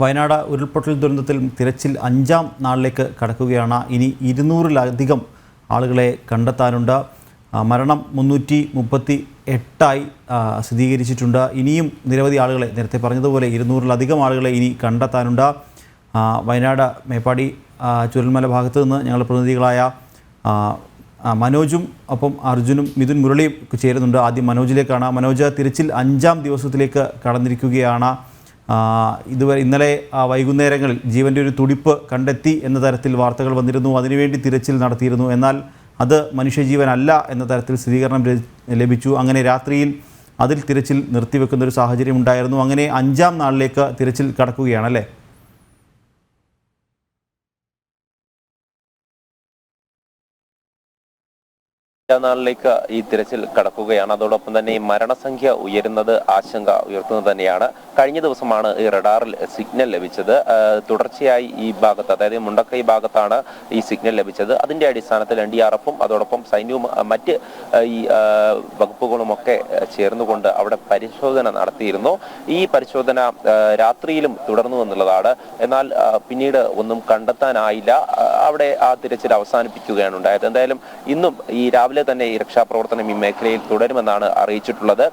വയനാട് ഉരുൾപൊട്ടൽ ദുരന്തത്തിൽ തിരച്ചിൽ 5-ാം നാളിലേക്ക് കടക്കുകയാണ്. ഇനി 200-ലധികം ആളുകളെ കണ്ടെത്താനുണ്ട്. മരണം 338 സ്ഥിരീകരിച്ചിട്ടുണ്ട്. ഇനിയും നിരവധി ആളുകളെ, നേരത്തെ പറഞ്ഞതുപോലെ 200-ലധികം ആളുകളെ ഇനി കണ്ടെത്താനുണ്ട്. വയനാട് മേപ്പാടി ചുരൽമല ഭാഗത്തു നിന്ന് ഞങ്ങളുടെ പ്രതിനിധികളായ മനോജും ഒപ്പം അർജുനും മിഥുൻ മുരളിയും ചേരുന്നുണ്ട്. ആദ്യം മനോജിലേക്കാണ്. മനോജ്, തിരച്ചിൽ 5-ാം ദിവസത്തിലേക്ക് കടന്നിരിക്കുകയാണ്. ഇന്നലെ വൈകുന്നേരങ്ങളിൽ ജീവൻ്റെ ഒരു തുടിപ്പ് കണ്ടെത്തി എന്ന തരത്തിൽ വാർത്തകൾ വന്നിരുന്നു. അതിനുവേണ്ടി തിരച്ചിൽ നടത്തിയിരുന്നു. എന്നാൽ അത് മനുഷ്യജീവനല്ല എന്ന തരത്തിൽ സ്ഥിരീകരണം ലഭിച്ചു. അങ്ങനെ രാത്രിയിൽ അതിൽ തിരച്ചിൽ നിർത്തിവെക്കുന്നൊരു സാഹചര്യം ഉണ്ടായിരുന്നു. അങ്ങനെ 5-ാം നാളിലേക്ക് തിരച്ചിൽ കടക്കുകയാണല്ലേ? നാളിലേക്ക് ഈ തിരച്ചിൽ കടക്കുകയാണ്. അതോടൊപ്പം തന്നെ ഈ മരണസംഖ്യ ഉയരുന്നത് ആശങ്ക ഉയർത്തുന്നത് തന്നെയാണ്. കഴിഞ്ഞ ദിവസമാണ് ഈ റഡാറിൽ സിഗ്നൽ ലഭിച്ചത്. തുടർച്ചയായി ഈ ഭാഗത്ത്, അതായത് മുണ്ടക്കൈ ഭാഗത്താണ് ഈ സിഗ്നൽ ലഭിച്ചത്. അതിന്റെ അടിസ്ഥാനത്തിൽ NDRF-ഉം അതോടൊപ്പം സൈന്യവും മറ്റ് ഈ വകുപ്പുകളുമൊക്കെ ചേർന്നുകൊണ്ട് അവിടെ പരിശോധന നടത്തിയിരുന്നു. ഈ പരിശോധന രാത്രിയിലും തുടർന്നു എന്നുള്ളതാണ്. എന്നാൽ പിന്നീട് ഒന്നും കണ്ടെത്താനായില്ല. അവിടെ ആ തിരച്ചിൽ അവസാനിപ്പിക്കുകയാണ് ഉണ്ടായത്. എന്തായാലും ഇന്നും ഈ രാവിലെ തന്നെ ഈ രക്ഷാപ്രവർത്തനം ഈ മേഖലയിൽ തുടരുമെന്നാണ് അറിയിച്ചിട്ടുള്ളത്.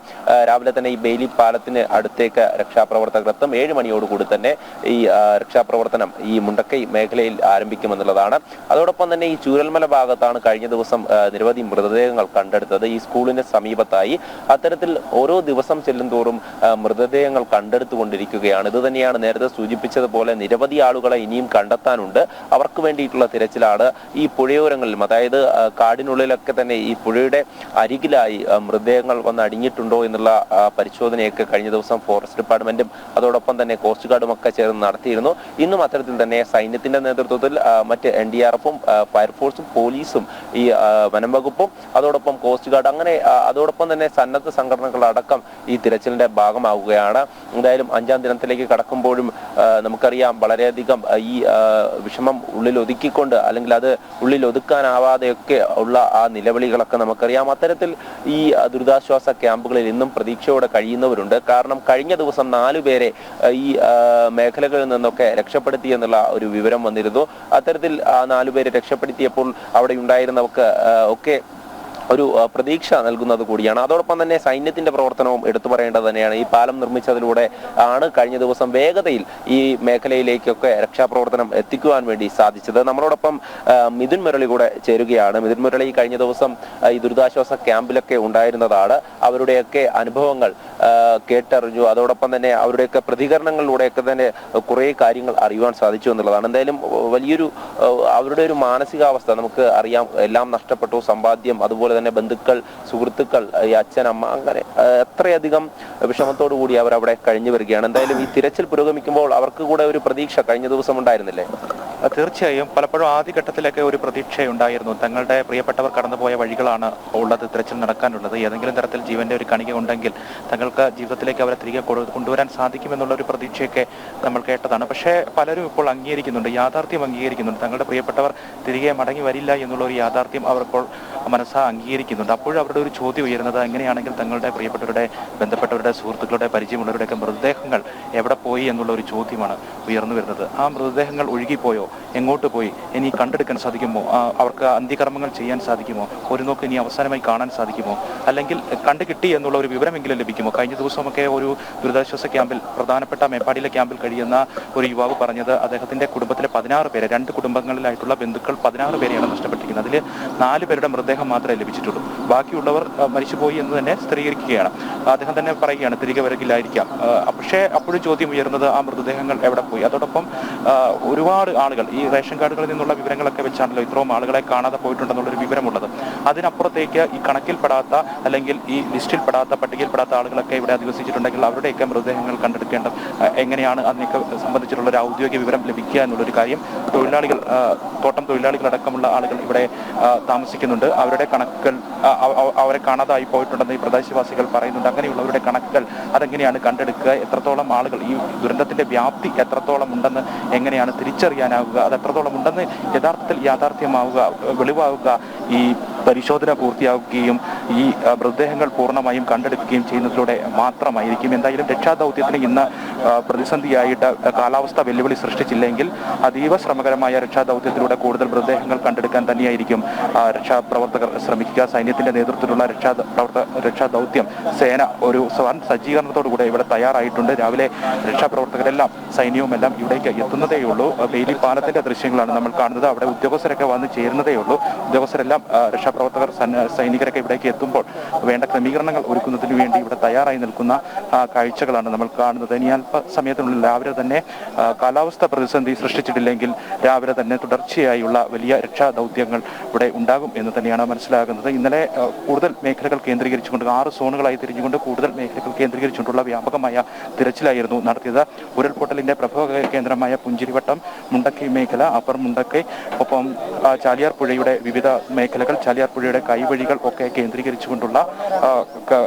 രാവിലെ തന്നെ ഈ ബെയിലി പാലത്തിന് അടുത്തേക്ക് രക്ഷാപ്രവർത്തകർ എത്തും. 7 മണിയോടുകൂടി തന്നെ ഈ രക്ഷാപ്രവർത്തനം ഈ മുണ്ടക്കൈ മേഖലയിൽ ആരംഭിക്കുമെന്നുള്ളതാണ്. അതോടൊപ്പം തന്നെ ഈ ചൂരൽമല ഭാഗത്താണ് കഴിഞ്ഞ ദിവസം നിരവധി മൃതദേഹങ്ങൾ കണ്ടെടുത്തത്. ഈ സ്കൂളിന് സമീപത്തായി അത്തരത്തിൽ ഓരോ ദിവസം ചെല്ലുന്തോറും മൃതദേഹങ്ങൾ കണ്ടെടുത്തുകൊണ്ടിരിക്കുകയാണ്. ഇത് തന്നെയാണ് നേരത്തെ സൂചിപ്പിച്ചതുപോലെ നിരവധി ആളുകളെ ഇനിയും കണ്ടെത്താനുണ്ട്. അവർക്ക് വേണ്ടിയിട്ടുള്ള തിരച്ചിലാണ് ഈ പുഴയോരങ്ങളിലും, അതായത് കാടിനുള്ളിലൊക്കെ തന്നെ ഈ പുഴയുടെ അരികിലായി മൃതദേഹങ്ങൾ വന്ന് അടിഞ്ഞിട്ടുണ്ടോ എന്നുള്ള പരിശോധനയൊക്കെ കഴിഞ്ഞ ദിവസം ഫോറസ്റ്റ് ഡിപ്പാർട്ട്മെന്റും അതോടൊപ്പം തന്നെ കോസ്റ്റ് ഗാർഡും ഒക്കെ ചേർന്ന് നടത്തിയിരുന്നു. ഇന്നും അത്തരത്തിൽ തന്നെ സൈന്യത്തിന്റെ നേതൃത്വത്തിൽ മറ്റ് NDRF-ഉം ഫയർഫോഴ്സും പോലീസും ഈ വനം വകുപ്പും അതോടൊപ്പം കോസ്റ്റ് ഗാർഡ് അങ്ങനെ അതോടൊപ്പം തന്നെ സന്നദ്ധ സംഘടനകളടക്കം ഈ തിരച്ചിലിന്റെ ഭാഗമാവുകയാണ്. എന്തായാലും 5-ാം ദിനത്തിലേക്ക് കടക്കുമ്പോഴും നമുക്കറിയാം വളരെയധികം ഈ വിഷമം ഉള്ളിൽ ഒതുക്കിക്കൊണ്ട്, അല്ലെങ്കിൽ അത് ഉള്ളിൽ ഒതുക്കാനാവാതെയൊക്കെ ഉള്ള ആ നിലവിളികളൊക്കെ നമുക്കറിയാം. അത്തരത്തിൽ ഈ ദുരിതാശ്വാസ ക്യാമ്പുകളിൽ ഇന്നും പ്രതീക്ഷയോടെ കഴിയുന്നവരുണ്ട്. കാരണം കഴിഞ്ഞ ദിവസം 4 പേരെ ഈ മേഖലകളിൽ നിന്നൊക്കെ രക്ഷപ്പെടുത്തി എന്നുള്ള ഒരു വിവരം വന്നിരുന്നു. അത്തരത്തിൽ 4 പേരെ രക്ഷപ്പെടുത്തിയപ്പോൾ അവിടെ ഉണ്ടായിരുന്നവർക്ക് ഒക്കെ ഒരു പ്രതീക്ഷ നൽകുന്നത് കൂടിയാണ്. അതോടൊപ്പം തന്നെ സൈന്യത്തിന്റെ പ്രവർത്തനവും എടുത്തു പറയേണ്ടത് തന്നെയാണ്. ഈ പാലം നിർമ്മിച്ചതിലൂടെ ആണ് കഴിഞ്ഞ ദിവസം വേഗതയിൽ ഈ മേഖലയിലേക്കൊക്കെ രക്ഷാപ്രവർത്തനം എത്തിക്കുവാൻ വേണ്ടി സാധിച്ചത്. നമ്മളോടൊപ്പം മിഥുൻ മുരളി കൂടെ ചേരുകയാണ്. മിഥുൻ മുരളി കഴിഞ്ഞ ദിവസം ഈ ദുരിതാശ്വാസ ക്യാമ്പിലൊക്കെ ഉണ്ടായിരുന്നതാണ്. അവരുടെയൊക്കെ അനുഭവങ്ങൾ കേട്ടറിഞ്ഞു. അതോടൊപ്പം തന്നെ അവരുടെയൊക്കെ പ്രതികരണങ്ങളിലൂടെയൊക്കെ തന്നെ കുറേ കാര്യങ്ങൾ അറിയുവാൻ സാധിച്ചു എന്നുള്ളതാണ്. എന്തായാലും വലിയൊരു അവരുടെ ഒരു മാനസികാവസ്ഥ നമുക്ക് അറിയാം. എല്ലാം നഷ്ടപ്പെട്ടു, സമ്പാദ്യം, അതുപോലെ തന്നെ ബന്ധുക്കൾ, സുഹൃത്തുക്കൾ, ഈ അച്ഛൻ, അമ്മ, അങ്ങനെ എത്രയധികം വിഷമത്തോടു കൂടി അവർ അവിടെ കഴിഞ്ഞു വരികയാണ്. എന്തായാലും ഈ തിരച്ചിൽ പുരോഗമിക്കുമ്പോൾ അവർക്ക് കൂടെ ഒരു പ്രതീക്ഷ കഴിഞ്ഞ ദിവസം ഉണ്ടായിരുന്നില്ലേ? തീർച്ചയായും പലപ്പോഴും ആദ്യഘട്ടത്തിലൊക്കെ ഒരു പ്രതീക്ഷയുണ്ടായിരുന്നു. തങ്ങളുടെ പ്രിയപ്പെട്ടവർ കടന്നുപോയ വഴികളാണ് ഉള്ളത് തിരച്ചിൽ നടക്കാനുള്ളത്. ഏതെങ്കിലും തരത്തിൽ ജീവന്റെ ഒരു കണിക ഉണ്ടെങ്കിൽ തങ്ങൾക്ക് ജീവിതത്തിലേക്ക് അവരെ തിരികെ കൊണ്ടുവരാൻ സാധിക്കുമെന്നുള്ള ഒരു പ്രതീക്ഷയൊക്കെ നമ്മൾ കേട്ടതാണ്. പക്ഷേ പലരും ഇപ്പോൾ അംഗീകരിക്കുന്നുണ്ട്, യാഥാർത്ഥ്യം അംഗീകരിക്കുന്നുണ്ട്. തങ്ങളുടെ പ്രിയപ്പെട്ടവർ തിരികെ മടങ്ങി വരില്ല എന്നുള്ള ഒരു യാഥാർത്ഥ്യം അവർപ്പോൾ മനസ്സാ അംഗീകരിക്കുന്നുണ്ട്. അപ്പോഴും അവരുടെ ഒരു ചോദ്യം ഉയരുന്നത്, എങ്ങനെയാണെങ്കിൽ തങ്ങളുടെ പ്രിയപ്പെട്ടവരുടെ, ബന്ധപ്പെട്ടവരുടെ, സുഹൃത്തുക്കളുടെ, പരിചയമുള്ളവരുടെയൊക്കെ മൃതദേഹങ്ങൾ എവിടെ പോയി എന്നുള്ള ഒരു ചോദ്യമാണ് ഉയർന്നു വരുന്നത്. ആ മൃതദേഹങ്ങൾ ഒഴുകിപ്പോയോ? എങ്ങോട്ട് പോയി? ഇനി കണ്ടെടുക്കാൻ സാധിക്കുമോ? അവർക്ക് അന്ത്യകർമ്മങ്ങൾ ചെയ്യാൻ സാധിക്കുമോ? ഒരു നോക്ക് ഇനി അവസാനമായി കാണാൻ സാധിക്കുമോ? അല്ലെങ്കിൽ കണ്ടുകിട്ടി എന്നുള്ള ഒരു വിവരമെങ്കിലും ലഭിക്കുമോ? കഴിഞ്ഞ ദിവസമൊക്കെ ഒരു ദുരിതാശ്വാസ ക്യാമ്പിൽ, പ്രധാനപ്പെട്ട മേപ്പാടിയിലെ ക്യാമ്പിൽ കഴിയുന്ന ഒരു യുവാവ് പറഞ്ഞത് അദ്ദേഹത്തിന്റെ കുടുംബത്തിലെ 16 പേരെ, 2 കുടുംബങ്ങളിലായിട്ടുള്ള ബന്ധുക്കൾ 16 പേരെയാണ് നഷ്ടപ്പെട്ടിരിക്കുന്നത്. അതിൽ 4 പേരുടെ മൃതദേഹം മാത്രമേ ലഭിച്ചിട്ടുള്ളൂ. ബാക്കിയുള്ളവർ മരിച്ചുപോയി എന്ന് തന്നെ സ്ഥിരീകരിക്കുകയാണ്. അദ്ദേഹം തന്നെ പറയുകയാണ് തിരികെ വരില്ലായിരിക്കാം. പക്ഷേ അപ്പോഴും ചോദ്യം ഉയർന്നത് ആ മൃതദേഹങ്ങൾ എവിടെ പോയി? അതോടൊപ്പം ഒരുപാട് ആളുകൾ ഈ റേഷൻ കാർഡുകളിൽ നിന്നുള്ള വിവരങ്ങളൊക്കെ വെച്ചാണല്ലോ ഇത്രയും ആളുകളെ കാണാതെ പോയിട്ടുണ്ടെന്നുള്ളൊരു വിവരമുള്ളത്. അതിനപ്പുറത്തേക്ക് ഈ കണക്കിൽപ്പെടാത്ത, അല്ലെങ്കിൽ ഈ ലിസ്റ്റിൽപ്പെടാത്ത, പട്ടികയിൽപ്പെടാത്ത ആളുകളൊക്കെ ഇവിടെ അധിവസിച്ചിട്ടുണ്ടെങ്കിൽ അവരുടെയൊക്കെ മൃതദേഹങ്ങൾ കണ്ടെടുക്കേണ്ടത് എങ്ങനെയാണ്, അതിനൊക്കെ സംബന്ധിച്ചിട്ടുള്ള ഒരു ഔദ്യോഗിക വിവരം ലഭിക്കുക എന്നുള്ളൊരു കാര്യം തൊഴിലാളികൾ, തോട്ടം തൊഴിലാളികളടക്കമുള്ള ആളുകൾ ഇവിടെ താമസിക്കുന്നുണ്ട്. അവരുടെ കണക്കുകൾ, അവരെ കാണാതായി പോയിട്ടുണ്ടെന്ന് ഈ പ്രദേശവാസികൾ പറയുന്നുണ്ട്. അങ്ങനെയുള്ളവരുടെ കണക്കുകൾ അതെങ്ങനെയാണ് കണ്ടെടുക്കുക? എത്രത്തോളം ആളുകൾ, ഈ ദുരന്തത്തിന്റെ വ്യാപ്തി എത്രത്തോളം ഉണ്ടെന്ന് എങ്ങനെയാണ് തിരിച്ചറിയാനാവുക? അത് എത്രത്തോളം ഉണ്ടെന്ന് യഥാർത്ഥത്തിൽ യാഥാർത്ഥ്യമാവുക, വെളിവാവുക ഈ പരിശോധന പൂർത്തിയാക്കുകയും ഈ മൃതദേഹങ്ങൾ പൂർണ്ണമായും കണ്ടെടുക്കുകയും ചെയ്യുന്നതിലൂടെ മാത്രമായിരിക്കും. എന്തായാലും രക്ഷാദൗത്യത്തിന് ഇന്ന് പ്രതിസന്ധിയായിട്ട് കാലാവസ്ഥ വെല്ലുവിളി സൃഷ്ടിച്ചില്ലെങ്കിൽ അതീവ ശ്രമകരമായ രക്ഷാദൗത്യത്തിലൂടെ കൂടുതൽ മൃതദേഹങ്ങൾ കണ്ടെടുക്കാൻ തന്നെയായിരിക്കും രക്ഷാപ്രവർത്തകർ ശ്രമിക്കുക. സൈന്യത്തിന്റെ നേതൃത്വത്തിലുള്ള രക്ഷാദൗത്യം സേന ഒരു വൻ സജ്ജീകരണത്തോടുകൂടെ ഇവിടെ തയ്യാറായിട്ടുണ്ട്. രാവിലെ രക്ഷാപ്രവർത്തകരെല്ലാം സൈന്യവുമെല്ലാം ഇവിടേക്ക് എത്തുന്നതേയുള്ളൂ. ബെയിലി പാലത്തിന്റെ ദൃശ്യങ്ങളാണ് നമ്മൾ കാണുന്നത്. അവിടെ ഉദ്യോഗസ്ഥരൊക്കെ വന്ന് ചേരുന്നതേയുള്ളൂ. ഉദ്യോഗസ്ഥരെല്ലാം രക്ഷാപ്രവർത്തകർ സൈനികരൊക്കെ ഇവിടേക്ക് എത്തുമ്പോൾ വേണ്ട ക്രമീകരണങ്ങൾ ഒരുക്കുന്നതിന് വേണ്ടി ഇവിടെ തയ്യാറായി നിൽക്കുന്ന കാഴ്ചകളാണ് നമ്മൾ കാണുന്നത്. ഇനി അല്പസമയത്തിനുള്ളിൽ രാവിലെ തന്നെ കാലാവസ്ഥ പ്രതിസന്ധി സൃഷ്ടിച്ചിട്ടില്ലെങ്കിൽ രാവിലെ തന്നെ തുടർച്ചയായുള്ള വലിയ രക്ഷാദൗത്യങ്ങൾ ഇവിടെ ഉണ്ടാകും എന്ന് തന്നെയാണ് മനസ്സിലാകുന്നത്. ഇന്നലെ കൂടുതൽ മേഖലകൾ കേന്ദ്രീകരിച്ചുകൊണ്ട് 6 സോണുകളായി തിരിഞ്ഞുകൊണ്ട് കൂടുതൽ മേഖലകൾ കേന്ദ്രീകരിച്ചുകൊണ്ടുള്ള വ്യാപകമായ തിരച്ചിലായിരുന്നു നടത്തിയത്. ഉരുൾപൊട്ടലിന്റെ പ്രഭവ കേന്ദ്രമായ പുഞ്ചിരിവട്ടം, മുണ്ടക്കൈ മേഖല, അപ്പർ മുണ്ടക്കൈ, ഒപ്പം ചാലിയാർ പുഴയുടെ വിവിധ മേഖലകൾ, ചാലിയാർ പുഴയുടെ കൈവഴികൾ ഒക്കെ കേന്ദ്രീകരിച്ചുകൊണ്ടുള്ള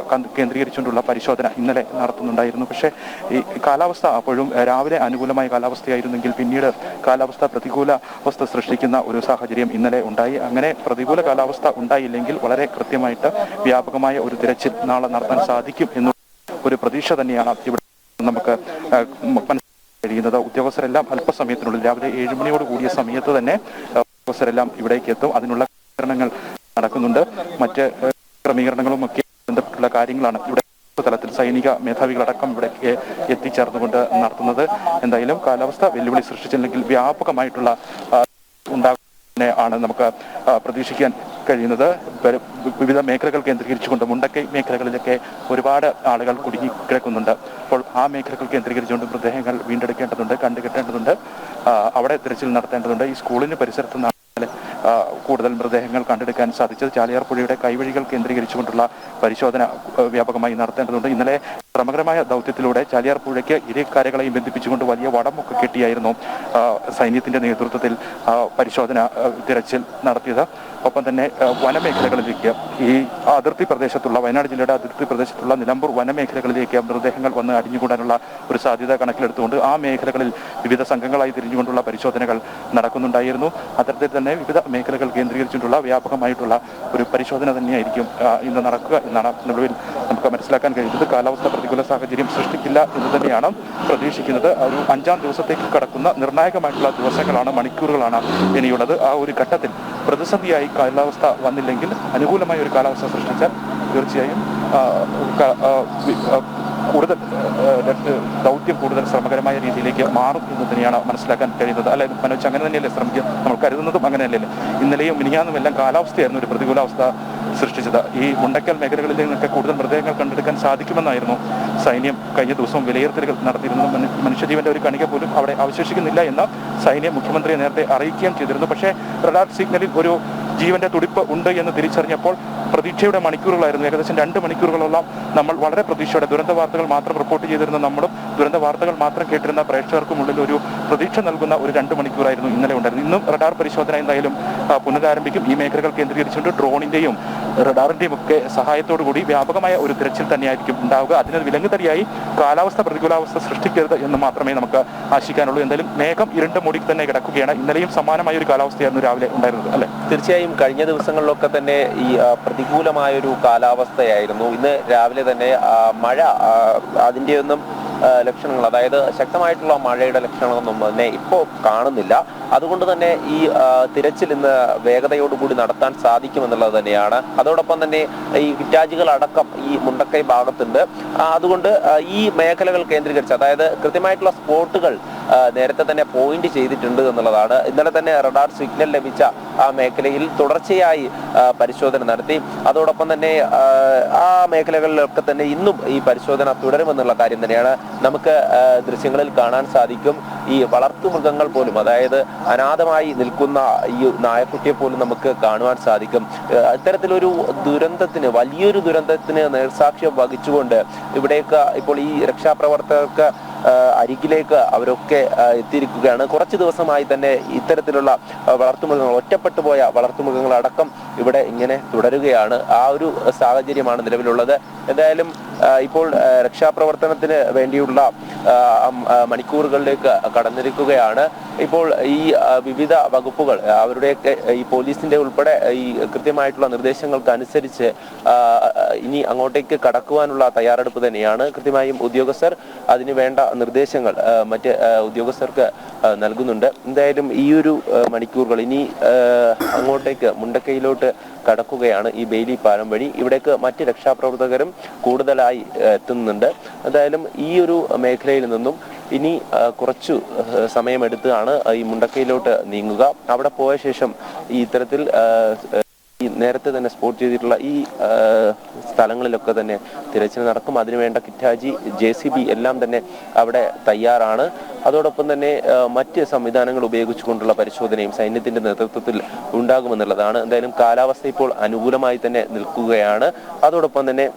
പരിശോധന ഇന്നലെ നടത്തുന്നുണ്ടായിരുന്നു. പക്ഷേ ഈ കാലാവസ്ഥ അപ്പോഴും രാവിലെ അനുകൂലമായ കാലാവസ്ഥയായിരുന്നെങ്കിൽ പിന്നീട് കാലാവസ്ഥ പ്രതികൂല അവസ്ഥ സൃഷ്ടിക്കുന്ന ഒരു സാഹചര്യം ഇന്നലെ ഉണ്ടായി. അങ്ങനെ പ്രതികൂല കാലാവസ്ഥ ഉണ്ടായില്ലെങ്കിൽ വളരെ കൃത്യമായിട്ട് വ്യാപകമായ ഒരു തിരച്ചിൽ നാളെ നടത്താൻ സാധിക്കും എന്ന ഒരു പ്രതീക്ഷ തന്നെയാണ് ഇവിടെ നമുക്ക് കഴിയുന്നത്. ഉദ്യോഗസ്ഥരെല്ലാം അല്പസമയത്തിനുള്ളിൽ രാവിലെ 7 മണിയോട് കൂടിയ സമയത്ത് തന്നെ ഉദ്യോഗസ്ഥരെല്ലാം ഇവിടേക്ക് എത്തും. അതിനുള്ള ക്രമീകരണങ്ങൾ നടക്കുന്നുണ്ട്. മറ്റ് ക്രമീകരണങ്ങളും ഒക്കെ ബന്ധപ്പെട്ടുള്ള കാര്യങ്ങളാണ് ഇവിടെ തലത്തിൽ സൈനിക മേധാവികളടക്കം ഇവിടേക്ക് എത്തിച്ചേർന്നുകൊണ്ട് നടത്തുന്നത്. എന്തായാലും കാലാവസ്ഥ വെല്ലുവിളി സൃഷ്ടിച്ചില്ലെങ്കിൽ വ്യാപകമായിട്ടുള്ള ആണ് നമുക്ക് പ്രതീക്ഷിക്കാൻ കഴിയുന്നത്. വിവിധ മേഖലകൾ കേന്ദ്രീകരിച്ചുകൊണ്ട് മുണ്ടക്കൈ മേഖലകളിലൊക്കെ ഒരുപാട് ആളുകൾ കുടുങ്ങിക്കിടക്കുന്നുണ്ട്. അപ്പോൾ ആ മേഖലകൾ കേന്ദ്രീകരിച്ചുകൊണ്ട് മൃതദേഹങ്ങൾ വീണ്ടെടുക്കേണ്ടതുണ്ട്, കണ്ടുകെട്ടേണ്ടതുണ്ട്, അവിടെ തിരച്ചിൽ നടത്തേണ്ടതുണ്ട്. ഈ സ്കൂളിന് പരിസരത്ത് കൂടുതൽ മൃതദേഹങ്ങൾ കണ്ടെടുക്കാൻ സാധിച്ചത്. ചാലിയാർ പുഴയുടെ കൈവഴികൾ കേന്ദ്രീകരിച്ചുകൊണ്ടുള്ള പരിശോധന വ്യാപകമായി നടത്തേണ്ടതുണ്ട്. ഇന്നലെ ശ്രമകരമായ ദൗത്യത്തിലൂടെ ചാലിയാർ പുഴയ്ക്ക് ഇരു കരകളെയും ബന്ധിപ്പിച്ചുകൊണ്ട് വലിയ വടമൊക്കെ കെട്ടിയായിരുന്നു സൈന്യത്തിന്റെ നേതൃത്വത്തിൽ പരിശോധന തിരച്ചിൽ നടത്തിയത്. ഒപ്പം തന്നെ വനമേഖലകളിലേക്ക്, ഈ അതിർത്തി പ്രദേശത്തുള്ള വയനാട് ജില്ലയുടെ അതിർത്തി പ്രദേശത്തുള്ള നിലമ്പൂർ വനമേഖലകളിലേക്ക് മൃതദേഹങ്ങൾ വന്ന് അടിഞ്ഞുകൂടാനുള്ള ഒരു സാധ്യത കണക്കിലെടുത്തുകൊണ്ട് ആ മേഖലകളിൽ വിവിധ സംഘങ്ങളായി തിരിഞ്ഞുകൊണ്ടുള്ള പരിശോധനകൾ നടക്കുന്നുണ്ടായിരുന്നു. അത്തരത്തിൽ തന്നെ വിവിധ മേഖലകൾ കേന്ദ്രീകരിച്ചിട്ടുള്ള വ്യാപകമായിട്ടുള്ള ഒരു പരിശോധന തന്നെയായിരിക്കും ഇന്ന് നടക്കുക എന്നാണ് നിലവിൽ നമുക്ക് മനസ്സിലാക്കാൻ കഴിയുന്നത്. കാലാവസ്ഥ പ്രതികൂല സാഹചര്യം സൃഷ്ടിക്കില്ല എന്ന് തന്നെയാണ് പ്രതീക്ഷിക്കുന്നത്. ഒരു 5-ാം ദിവസത്തേക്ക് കടക്കുന്ന നിർണായകമായിട്ടുള്ള ദിവസങ്ങളാണ്, മണിക്കൂറുകളാണ് ഇനിയുള്ളത്. ആ ഒരു ഘട്ടത്തിൽ പ്രതിസന്ധിയായി കാലാവസ്ഥ വന്നില്ലെങ്കിൽ, അനുകൂലമായ ഒരു കാലാവസ്ഥ സൃഷ്ടിച്ചാൽ തീർച്ചയായും കൂടുതൽ ദൗത്യം കൂടുതൽ ശ്രമകരമായ രീതിയിലേക്ക് മാറും എന്ന് തന്നെയാണ് മനസ്സിലാക്കാൻ കഴിയുന്നത്. അല്ലെ മനോജ്, അങ്ങനെ തന്നെയല്ലേ ശ്രമിക്കുക? നമ്മൾ കരുതുന്നതും അങ്ങനെ തന്നെയല്ലേ? ഇന്നലെയും മിനിഞ്ഞാന്നും എല്ലാം കാലാവസ്ഥയായിരുന്നു ഒരു പ്രതികൂലാവസ്ഥ സൃഷ്ടിച്ചത്. ഈ മുണ്ടക്കൽ മേഖലകളിൽ നിന്നൊക്കെ കൂടുതൽ മൃതദേഹങ്ങൾ കണ്ടെടുക്കാൻ സാധിക്കുമെന്നായിരുന്നു സൈന്യം കഴിഞ്ഞ ദിവസവും വിലയിരുത്തലുകൾ നടത്തിയിരുന്നത്. മനുഷ്യജീവന്റെ ഒരു കണിക പോലും അവിടെ അവശേഷിക്കുന്നില്ല എന്ന് സൈന്യം മുഖ്യമന്ത്രിയെ നേരത്തെ അറിയിക്കുകയും ചെയ്തിരുന്നു. പക്ഷേ റഡാർ സിഗ്നലിൽ ഒരു ജീവന്റെ തുടിപ്പ് ഉണ്ട് എന്ന് തിരിച്ചറിഞ്ഞപ്പോൾ പ്രതീക്ഷയുടെ മണിക്കൂറുകളായിരുന്നു. ഏകദേശം 2 മണിക്കൂറുകളോളം നമ്മൾ വളരെ പ്രതീക്ഷയോടെ ദുരന്ത വാർത്തകൾ മാത്രം റിപ്പോർട്ട് ചെയ്തിരുന്ന നമ്മളും ദുരന്ത വാർത്തകൾ മാത്രം കേട്ടിരുന്ന പ്രേക്ഷകർക്കുമുള്ളിൽ ഒരു പ്രതീക്ഷ നൽകുന്ന ഒരു 2 മണിക്കൂറായിരുന്നു ഇന്നലെ ഉണ്ടായിരുന്നു. ഇന്നും റഡാർ പരിശോധന എന്തായാലും പുനരാരംഭിക്കും. ഈ മേഖലകൾ കേന്ദ്രീകരിച്ചുകൊണ്ട് ഡ്രോണിന്റെയും റഡാറിന്റെയും ഒക്കെ സഹായത്തോടുകൂടി വ്യാപകമായ ഒരു തിരച്ചിൽ തന്നെയായിരിക്കും ഉണ്ടാവുക. അതിന് വിലങ്ങുതടിയായി കാലാവസ്ഥ പ്രതികൂലാവസ്ഥ സൃഷ്ടിക്കരുത് എന്ന് മാത്രമേ നമുക്ക് ആശിക്കാനുള്ളൂ. എന്തായാലും മേഘം ഇരുണ്ട മൂടി തന്നെ കിടക്കുകയാണ്. ഇന്നലെയും സമാനമായ ഒരു കാലാവസ്ഥയായിരുന്നു രാവിലെ ഉണ്ടായിരുന്നത്, അല്ലെ? തീർച്ചയായും കഴിഞ്ഞ ദിവസങ്ങളിലൊക്കെ തന്നെ ഈ പ്രതികൂലമായൊരു കാലാവസ്ഥയായിരുന്നു. ഇന്ന് രാവിലെ തന്നെ മഴ അതിൻ്റെ ഒന്നും ലക്ഷണങ്ങൾ, അതായത് ശക്തമായിട്ടുള്ള മഴയുടെ ലക്ഷണങ്ങളൊന്നും തന്നെ ഇപ്പോൾ കാണുന്നില്ല. അതുകൊണ്ട് തന്നെ ഈ തിരച്ചിൽ ഇന്ന് വേഗതയോടുകൂടി നടത്താൻ സാധിക്കുമെന്നുള്ളത് തന്നെയാണ്. അതോടൊപ്പം തന്നെ ഈ കിറ്റാജികളടക്കം ഈ മുണ്ടക്കൈ ഭാഗത്തുണ്ട്. അതുകൊണ്ട് ഈ മേഖലകൾ കേന്ദ്രീകരിച്ച്, അതായത് കൃത്യമായിട്ടുള്ള സ്പോട്ടുകൾ നേരത്തെ തന്നെ പോയിന്റ് ചെയ്തിട്ടുണ്ട് എന്നുള്ളതാണ്. ഇന്നലെ തന്നെ റഡാർ സിഗ്നൽ ലഭിച്ച ആ മേഖലയിൽ തുടർച്ചയായി പരിശോധന നടത്തി. അതോടൊപ്പം തന്നെ ആ മേഖലകളിലൊക്കെ തന്നെ ഇന്നും ഈ പരിശോധന തുടരുമെന്നുള്ള കാര്യം തന്നെയാണ് നമുക്ക് ദൃശ്യങ്ങളിൽ കാണാൻ സാധിക്കും. ഈ വളർത്തുമൃഗങ്ങൾ പോലും, അതായത് അനാഥമായി നിൽക്കുന്ന ഈ നായക്കുട്ടിയെ പോലും നമുക്ക് കാണുവാൻ സാധിക്കും. ഇത്തരത്തിലൊരു ദുരന്തത്തിന്, വലിയൊരു ദുരന്തത്തിന് നേർസാക്ഷ്യം വഹിച്ചുകൊണ്ട് ഇവിടേക്ക് ഇപ്പോൾ ഈ രക്ഷാപ്രവർത്തകർക്ക് അരികിലേക്ക് അവരൊക്കെ എത്തിയിരിക്കുകയാണ്. കുറച്ച് ദിവസമായി തന്നെ ഇത്തരത്തിലുള്ള വളർത്തുമൃഗങ്ങൾ, ഒറ്റപ്പെട്ടു പോയ വളർത്തുമൃഗങ്ങളടക്കം ഇവിടെ ഇങ്ങനെ തുടരുകയാണ്. ആ ഒരു സാഹചര്യമാണ് നിലവിലുള്ളത്. എന്തായാലും ഇപ്പോൾ രക്ഷാപ്രവർത്തനത്തിന് വേണ്ടിയുള്ള മണിക്കൂറുകളിലേക്ക് കടന്നിരിക്കുകയാണ്. ഇപ്പോൾ ഈ വിവിധ വകുപ്പുകൾ അവരുടെയൊക്കെ ഈ പോലീസിന്റെ ഉൾപ്പെടെ ഈ കൃത്യമായിട്ടുള്ള നിർദ്ദേശങ്ങൾക്കനുസരിച്ച് ഇനി അങ്ങോട്ടേക്ക് കടക്കുവാനുള്ള തയ്യാറെടുപ്പ് തന്നെയാണ്. കൃത്യമായും ഉദ്യോഗസ്ഥർ അതിന് വേണ്ട നിർദ്ദേശങ്ങൾ മറ്റ് ഉദ്യോഗസ്ഥർക്ക് നൽകുന്നുണ്ട്. എന്തായാലും ഈ ഒരു മണിക്കൂറുകൾ ഇനി അങ്ങോട്ടേക്ക് മുണ്ടക്കയിലോട്ട് കടക്കുകയാണ് ഈ ബെയിലി പാലം വഴി. ഇവിടേക്ക് മറ്റ് രക്ഷാപ്രവർത്തകരും കൂടുതലായി എത്തുന്നുണ്ട്. എന്തായാലും ഈ ഒരു മേഖലയിൽ നിന്നും ഇനി കുറച്ചു സമയമെടുത്താണ് ഈ മുണ്ടക്കയിലോട്ട് നീങ്ങുക. അവിടെ പോയ ശേഷം ഈ ഇത്തരത്തിൽ ഈ നേരത്തെ തന്നെ സ്പോട്ട് ചെയ്തിട്ടുള്ള ഈ സ്ഥലങ്ങളിലൊക്കെ തന്നെ തിരച്ചിൽ നടക്കും. അതിനുവേണ്ട കിറ്റാജി, JCB എല്ലാം തന്നെ അവിടെ തയ്യാറാണ്. അതോടൊപ്പം തന്നെ മറ്റ് സംവിധാനങ്ങൾ ഉപയോഗിച്ചുകൊണ്ടുള്ള പരിശോധനയും സൈന്യത്തിന്റെ നേതൃത്വത്തിൽ ഉണ്ടാകുമെന്നുള്ളതാണ്. എന്തായാലും കാലാവസ്ഥ ഇപ്പോൾ അനുകൂലമായി തന്നെ നിൽക്കുകയാണ്. അതോടൊപ്പം തന്നെ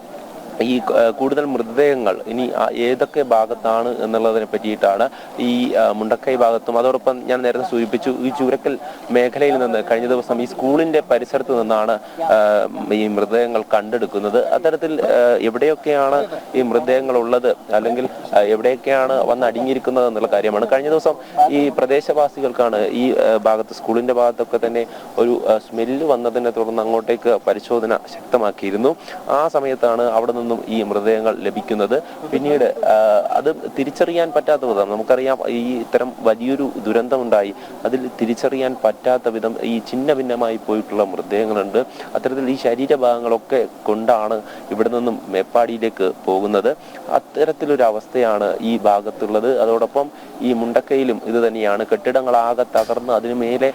ഈ കൂടുതൽ മൃതദേഹങ്ങൾ ഇനി ഏതൊക്കെ ഭാഗത്താണ് എന്നുള്ളതിനെ പറ്റിയിട്ടാണ് ഈ മുണ്ടക്കൈ ഭാഗത്തും അതോടൊപ്പം ഞാൻ നേരത്തെ സൂചിപ്പിച്ചു ഈ ചൂരക്കൽ മേഖലയിൽ നിന്ന് കഴിഞ്ഞ ദിവസം ഈ സ്കൂളിന്റെ പരിസരത്ത് നിന്നാണ് ഈ മൃതദേഹങ്ങൾ കണ്ടെടുക്കുന്നത്. അത്തരത്തിൽ എവിടെയൊക്കെയാണ് ഈ മൃതദേഹങ്ങൾ ഉള്ളത് അല്ലെങ്കിൽ എവിടെയൊക്കെയാണ് വന്ന് അടിഞ്ഞിരിക്കുന്നത് എന്നുള്ള കാര്യമാണ്. കഴിഞ്ഞ ദിവസം ഈ പ്രദേശവാസികൾക്കാണ് ഈ ഭാഗത്ത് സ്കൂളിന്റെ ഭാഗത്തൊക്കെ തന്നെ ഒരു സ്മെല്ല് വന്നതിനെ തുടർന്ന് അങ്ങോട്ടേക്ക് പരിശോധന ശക്തമാക്കിയിരുന്നു. ആ സമയത്താണ് അവിടെ നിന്നും ഈ മൃതദേഹങ്ങൾ ലഭിക്കുന്നത്. പിന്നീട് അത് തിരിച്ചറിയാൻ പറ്റാത്ത വിധം നമുക്കറിയാം ഈ ഇത്തരം വലിയൊരു ദുരന്തമുണ്ടായി അതിൽ തിരിച്ചറിയാൻ പറ്റാത്ത വിധം ഈ ഛിന്ന ഭിന്നമായി പോയിട്ടുള്ള മൃതദേഹങ്ങളുണ്ട്. അത്തരത്തിൽ ഈ ശരീരഭാഗങ്ങളൊക്കെ കൊണ്ടാണ് ഇവിടെ നിന്നും മേപ്പാടിയിലേക്ക് പോകുന്നത്. അത്തരത്തിലൊരു അവസ്ഥയാണ് ഈ ഭാഗത്തുള്ളത്. അതോടൊപ്പം ഈ മുണ്ടക്കയിലും ഇത് തന്നെയാണ്. കെട്ടിടങ്ങളാകെ തകർന്ന് അതിനു മേലെ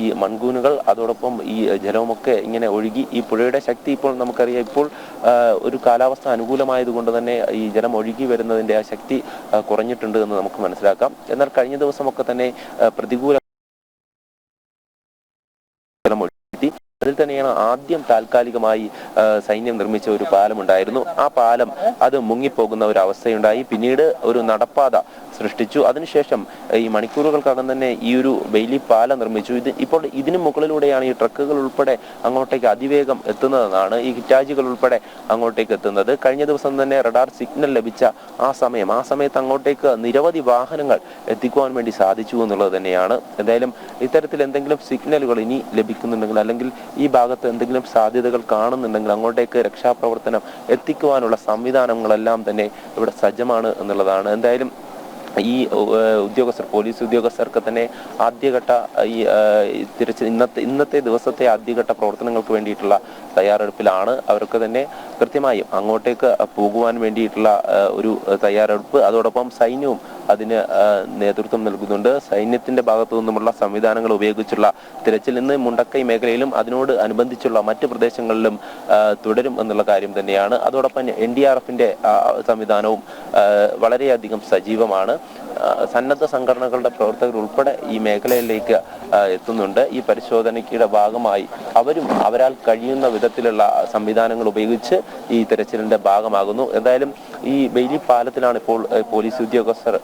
ഈ മൺകൂനുകൾ അതോടൊപ്പം ഈ ജലവുമൊക്കെ ഇങ്ങനെ ഒഴുകി ഈ പുഴയുടെ ശക്തി ഇപ്പോൾ നമുക്കറിയാം. ഇപ്പോൾ ഒരു കാലാവസ്ഥ അനുകൂലമായതുകൊണ്ട് തന്നെ ഈ ജലം ഒഴുകി വരുന്നതിന്റെ ആ ശക്തി കുറഞ്ഞിട്ടുണ്ട് എന്ന് നമുക്ക് മനസ്സിലാക്കാം. എന്നാൽ കഴിഞ്ഞ ദിവസമൊക്കെ തന്നെ പ്രതികൂല അതിൽ തന്നെയാണ് ആദ്യം താൽക്കാലികമായി സൈന്യം നിർമ്മിച്ച ഒരു പാലമുണ്ടായിരുന്നു. ആ പാലം അത് മുങ്ങിപ്പോകുന്ന ഒരു അവസ്ഥയുണ്ടായി. പിന്നീട് ഒരു നടപ്പാത സൃഷ്ടിച്ചു. അതിനുശേഷം ഈ മണിക്കൂറുകൾക്കകം തന്നെ ഈ ഒരു ബെയിലി പാലം നിർമ്മിച്ചു. ഇപ്പോൾ ഇതിനു മുകളിലൂടെയാണ് ഈ ട്രക്കുകൾ ഉൾപ്പെടെ അങ്ങോട്ടേക്ക് അതിവേഗം എത്തുന്നതെന്നാണ് ഈ ഹിറ്റാജികൾ ഉൾപ്പെടെ അങ്ങോട്ടേക്ക് എത്തുന്നത്. കഴിഞ്ഞ ദിവസം തന്നെ റഡാർ സിഗ്നൽ ലഭിച്ച ആ സമയത്ത് അങ്ങോട്ടേക്ക് നിരവധി വാഹനങ്ങൾ എത്തിക്കുവാൻ വേണ്ടി സാധിച്ചു എന്നുള്ളത് തന്നെയാണ്. എന്തായാലും ഇത്തരത്തിൽ എന്തെങ്കിലും സിഗ്നലുകൾ ഇനി ലഭിക്കുന്നുണ്ടെങ്കിൽ അല്ലെങ്കിൽ ഈ ഭാഗത്ത് എന്തെങ്കിലും സാധ്യതകൾ കാണുന്നുണ്ടെങ്കിൽ അങ്ങോട്ടേക്ക് രക്ഷാപ്രവർത്തനം എത്തിക്കുവാനുള്ള സംവിധാനങ്ങളെല്ലാം തന്നെ ഇവിടെ സജ്ജമാണ് എന്നുള്ളതാണ്. എന്തായാലും ഈ ഉദ്യോഗസ്ഥർ പോലീസ് ഉദ്യോഗസ്ഥർക്ക് തന്നെ ആദ്യഘട്ട ഈ ഇന്നത്തെ ദിവസത്തെ ആദ്യഘട്ട പ്രവർത്തനങ്ങൾക്ക് വേണ്ടിയിട്ടുള്ള തയ്യാറെടുപ്പിലാണ്. അവർക്ക് തന്നെ കൃത്യമായും അങ്ങോട്ടേക്ക് പോകുവാൻ വേണ്ടിയിട്ടുള്ള ഒരു തയ്യാറെടുപ്പ് അതോടൊപ്പം സൈന്യവും അതിന് നേതൃത്വം നൽകുന്നുണ്ട്. സൈന്യത്തിന്റെ ഭാഗത്തു നിന്നുമുള്ള സംവിധാനങ്ങൾ ഉപയോഗിച്ചുള്ള തിരച്ചിൽ ഇന്ന് മുണ്ടക്കൈ മേഖലയിലും അതിനോട് അനുബന്ധിച്ചുള്ള മറ്റ് പ്രദേശങ്ങളിലും തുടരും എന്നുള്ള കാര്യം തന്നെയാണ്. അതോടൊപ്പം NDRFന്റെ സംവിധാനവും വളരെയധികം സജീവമാണ്. സന്നദ്ധ സംഘടനകളുടെ പ്രവർത്തകർ ഉൾപ്പെടെ ഈ മേഖലയിലേക്ക് എത്തുന്നുണ്ട്. ഈ പരിശോധനയ്ക്കുടെ ഭാഗമായി അവരും അവരാൽ കഴിയുന്ന വിധത്തിലുള്ള സംവിധാനങ്ങൾ ഉപയോഗിച്ച് ഈ തെരച്ചിലിന്റെ ഭാഗമാകുന്നു. എന്തായാലും ഈ ബെയിലി പാലത്തിലാണ് ഇപ്പോൾ പോലീസ് ഉദ്യോഗസ്ഥർ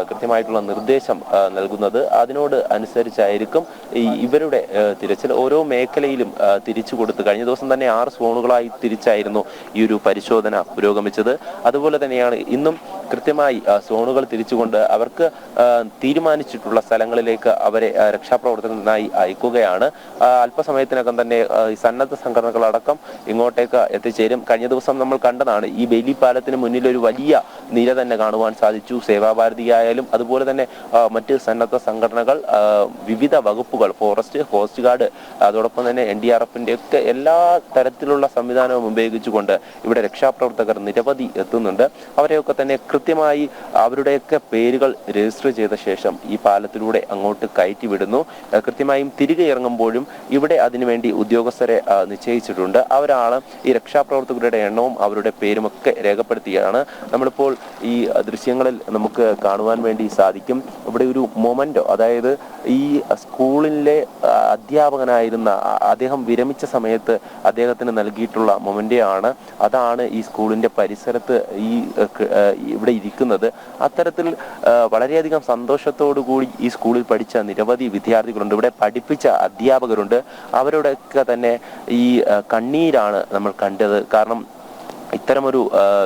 കൃത്യമായിട്ടുള്ള നിർദ്ദേശം നൽകുന്നത്. അതിനോട് അനുസരിച്ചായിരിക്കും ഇവരുടെ തിരച്ചിൽ ഓരോ മേഖലയിലും തിരിച്ചു കൊടുത്ത് കഴിഞ്ഞ ദിവസം തന്നെ 6 സോണുകളായി തിരിച്ചായിരുന്നു ഈ ഒരു പരിശോധന പുരോഗമിച്ചത്. അതുപോലെ തന്നെയാണ് ഇന്നും കൃത്യമായി സോണുകൾ തിരിച്ചുകൊണ്ട് അവർക്ക് തീരുമാനിച്ചിട്ടുള്ള സ്ഥലങ്ങളിലേക്ക് അവരെ രക്ഷാപ്രവർത്തനത്തിനായി അയക്കുകയാണ്. അല്പസമയത്തിനകം തന്നെ സന്നദ്ധ സംഘടനകളടക്കം ഇങ്ങോട്ടേക്ക് എത്തിച്ചേരും. കഴിഞ്ഞ ദിവസം നമ്മൾ കണ്ടതാണ് ഈ ബെയിലി പാലത്തിന് മുന്നിൽ ഒരു വലിയ നിര തന്നെ കാണുവാൻ സാധിച്ചു. സേവാഭാരതി ആയാലും അതുപോലെ തന്നെ മറ്റ് സന്നദ്ധ സംഘടനകൾ, വിവിധ വകുപ്പുകൾ, ഫോറസ്റ്റ്, കോസ്റ്റ് ഗാർഡ്, അതോടൊപ്പം തന്നെ NDRFന്റെ ഒക്കെ എല്ലാ തരത്തിലുള്ള സംവിധാനവും ഉപയോഗിച്ചുകൊണ്ട് ഇവിടെ രക്ഷാപ്രവർത്തകർ നിരവധി എത്തുന്നുണ്ട്. അവരെയൊക്കെ തന്നെ കൃത്യമായി അവരുടെയൊക്കെ പേരുകൾ രജിസ്റ്റർ ചെയ്ത ശേഷം ഈ പാലത്തിലൂടെ അങ്ങോട്ട് കയറ്റി വിടുന്നു. കൃത്യമായും തിരികെ ഇറങ്ങുമ്പോഴും ഇവിടെ അതിനുവേണ്ടി ഉദ്യോഗസ്ഥരെ നിശ്ചയിച്ചിട്ടുണ്ട്. അവരാണ് ഈ രക്ഷാപ്രവർത്തകരുടെ എണ്ണവും അവരുടെ പേരുമൊക്കെ രേഖപ്പെടുത്തിയാണ്. നമ്മളിപ്പോൾ ഈ ദൃശ്യങ്ങളിൽ നമുക്ക് കാണുവാൻ വേണ്ടി സാധിക്കും. ഇവിടെ ഒരു മൊമെന്റോ, അതായത് ഈ സ്കൂളിലെ അധ്യാപകനായിരുന്ന അദ്ദേഹം വിരമിച്ച സമയത്ത് അദ്ദേഹത്തിന് നൽകിയിട്ടുള്ള മൊമെന്റോ ആണ്. അതാണ് ഈ സ്കൂളിന്റെ പരിസരത്ത് ഇവിടെ ഇരിക്കുന്നത്. അത്തരത്തിൽ വളരെയധികം സന്തോഷത്തോടു കൂടി ഈ സ്കൂളിൽ പഠിച്ച നിരവധി വിദ്യാർത്ഥികളുണ്ട്, ഇവിടെ പഠിപ്പിച്ച അധ്യാപകരുണ്ട്. അവരുടെയൊക്കെ തന്നെ ഈ കണ്ണീരാണ് നമ്മൾ കണ്ടത്. കാരണം ഇത്തരമൊരു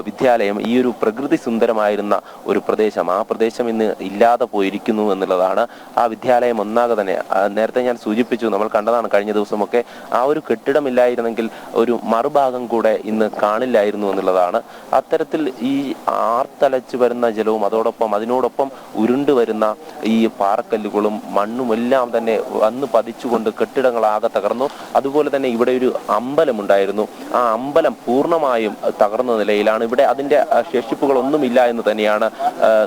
വിദ്യാലയം, ഈ ഒരു പ്രകൃതി സുന്ദരമായിരുന്ന ഒരു പ്രദേശം, ആ പ്രദേശം ഇന്ന് ഇല്ലാതെ പോയിരിക്കുന്നു എന്നുള്ളതാണ്. ആ വിദ്യാലയം ഒന്നാകെ തന്നെ, നേരത്തെ ഞാൻ സൂചിപ്പിച്ചു, നമ്മൾ കണ്ടതാണ് കഴിഞ്ഞ ദിവസമൊക്കെ, ആ ഒരു കെട്ടിടമില്ലായിരുന്നെങ്കിൽ ഒരു മറുഭാഗം കൂടെ ഇന്ന് കാണില്ലായിരുന്നു എന്നുള്ളതാണ്. അത്തരത്തിൽ ഈ ആർത്തലച്ച് വരുന്ന ജലവും അതിനോടൊപ്പം ഉരുണ്ടു വരുന്ന ഈ പാറക്കല്ലുകളും മണ്ണും എല്ലാം തന്നെ വന്ന് പതിച്ചുകൊണ്ട് കെട്ടിടങ്ങളാകെ തകർന്നു. അതുപോലെ തന്നെ ഇവിടെ ഒരു അമ്പലമുണ്ടായിരുന്നു, ആ അമ്പലം പൂർണ്ണമായും തകർന്ന നിലയിലാണ്. ഇവിടെ അതിൻ്റെ ശേഷിപ്പുകളൊന്നുമില്ല എന്ന് തന്നെയാണ്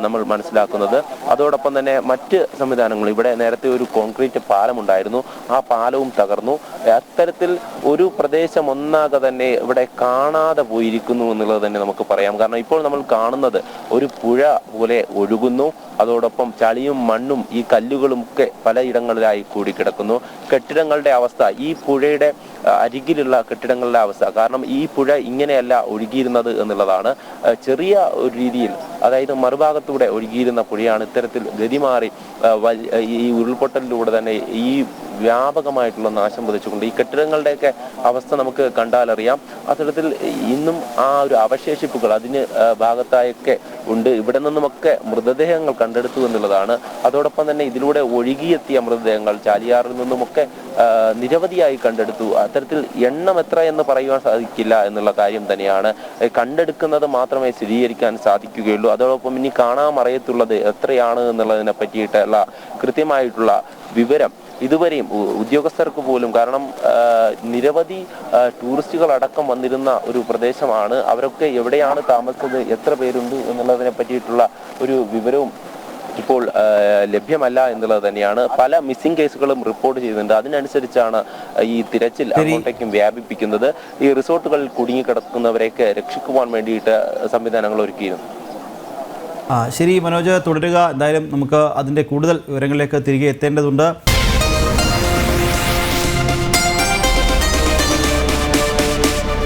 നമ്മൾ മനസ്സിലാക്കുന്നത്. അതോടൊപ്പം തന്നെ മറ്റ് സംവിധാനങ്ങൾ, ഇവിടെ നേരത്തെ ഒരു കോൺക്രീറ്റ് പാലമുണ്ടായിരുന്നു, ആ പാലവും തകർന്നു. അത്തരത്തിൽ ഒരു പ്രദേശം ഒന്നാകെ തന്നെ ഇവിടെ കാണാതെ പോയിരിക്കുന്നു എന്നുള്ളത് തന്നെ നമുക്ക് പറയാം. കാരണം ഇപ്പോൾ നമ്മൾ കാണുന്നത് ഒരു പുഴ പോലെ ഒഴുകുന്നു, അതോടൊപ്പം ചളിയും മണ്ണും ഈ കല്ലുകളും ഒക്കെ പലയിടങ്ങളിലായി കൂടിക്കിടക്കുന്നു. കെട്ടിടങ്ങളുടെ അവസ്ഥ, ഈ പുഴയുടെ അരികിലുള്ള കെട്ടിടങ്ങളുടെ അവസ്ഥ, കാരണം ഈ പുഴ ഇങ്ങനെയല്ല ഒഴുകിയിരുന്നത് എന്നുള്ളതാണ്. ചെറിയ ഒരു രീതിയിൽ, അതായത് മറുഭാഗത്തൂടെ ഒഴുകിയിരുന്ന പുഴയാണ് ഇത്തരത്തിൽ ഗതിമാറി ഈ ഉരുൾപൊട്ടലിലൂടെ തന്നെ ഈ വ്യാപകമായിട്ടുള്ള നാശം വിതച്ചുകൊണ്ട് ഈ കെട്ടിടങ്ങളുടെയൊക്കെ അവസ്ഥ നമുക്ക് കണ്ടാലറിയാം. അത്തരത്തിൽ ഇന്നും ആ ഒരു അവശേഷിപ്പുകൾ അതിന് ഭാഗത്തായൊക്കെ ഉണ്ട്. ഇവിടെ നിന്നുമൊക്കെ മൃതദേഹങ്ങൾ കണ്ടെടുത്തു എന്നുള്ളതാണ്. അതോടൊപ്പം തന്നെ ഇതിലൂടെ ഒഴുകിയെത്തിയ മൃതദേഹങ്ങൾ ചാലിയാറിൽ നിന്നുമൊക്കെ നിരവധിയായി കണ്ടെടുത്തു. അത്തരത്തിൽ എണ്ണം എത്ര എന്ന് പറയുവാൻ സാധിക്കില്ല എന്നുള്ള കാര്യം തന്നെയാണ്. കണ്ടെടുക്കുന്നത് മാത്രമേ സ്ഥിരീകരിക്കാൻ സാധിക്കുകയുള്ളൂ. അതോടൊപ്പം ഇനി കാണാമറയത്തുള്ളത് എത്രയാണ് എന്നുള്ളതിനെ പറ്റിയിട്ടുള്ള കൃത്യമായിട്ടുള്ള വിവരം ഇതുവരെയും ഉദ്യോഗസ്ഥർക്ക് പോലും, കാരണം നിരവധി ടൂറിസ്റ്റുകൾ അടക്കം വന്നിരുന്ന ഒരു പ്രദേശമാണ്, അവരൊക്കെ എവിടെയാണ് താമസിച്ചത്, എത്ര പേരുണ്ട് എന്നുള്ളതിനെ പറ്റിയിട്ടുള്ള ഒരു വിവരവും ഇപ്പോൾ ലഭ്യമല്ല എന്നുള്ളത് തന്നെയാണ്. പല മിസ്സിംഗ് കേസുകളും റിപ്പോർട്ട് ചെയ്യുന്നുണ്ട്. അതിനനുസരിച്ചാണ് ഈ തിരച്ചിൽ അങ്ങോട്ടേക്കും വ്യാപിപ്പിക്കുന്നത്. ഈ റിസോർട്ടുകളിൽ കുടുങ്ങിക്കിടക്കുന്നവരെയൊക്കെ രക്ഷിക്കുവാൻ വേണ്ടിയിട്ട് സംവിധാനങ്ങൾ ഒരുക്കിയിരുന്നു. ശരി മനോജ്, തുടരുക. എന്തായാലും നമുക്ക് അതിൻ്റെ കൂടുതൽ വിവരങ്ങളിലേക്ക് തിരികെ എത്തേണ്ടതുണ്ട്.